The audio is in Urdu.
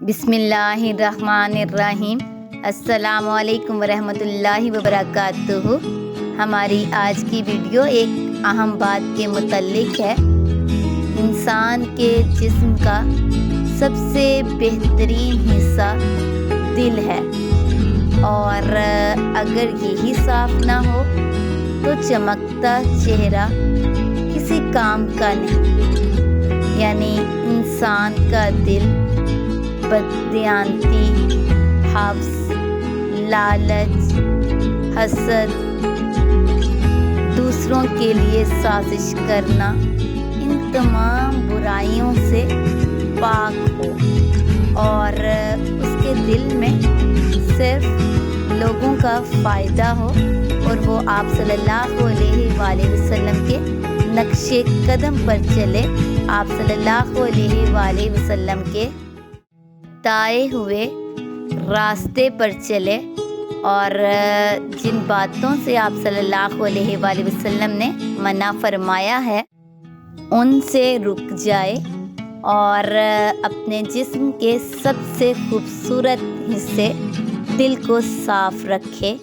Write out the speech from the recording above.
بسم اللہ الرحمن الرحیم۔ السلام علیکم ورحمۃ اللہ وبرکاتہ۔ ہماری آج کی ویڈیو ایک اہم بات کے متعلق ہے۔ انسان کے جسم کا سب سے بہترین حصہ دل ہے، اور اگر یہی صاف نہ ہو تو چمکتا چہرہ کسی کام کا نہیں۔ یعنی انسان کا دل بددیانتی، حفظ، لالچ، حسد، دوسروں کے لیے سازش کرنا، ان تمام برائیوں سے پاک ہو، اور اس کے دل میں صرف لوگوں کا فائدہ ہو، اور وہ آپ صلی اللہ علیہ وآلہ وسلم کے نقش قدم پر چلے، آپ صلی اللہ علیہ وآلہ وسلم کے بتائے ہوئے راستے پر چلے، اور جن باتوں سے آپ صلی اللہ علیہ وآلہ وسلم نے منع فرمایا ہے ان سے رک جائے، اور اپنے جسم کے سب سے خوبصورت حصے دل کو صاف رکھے۔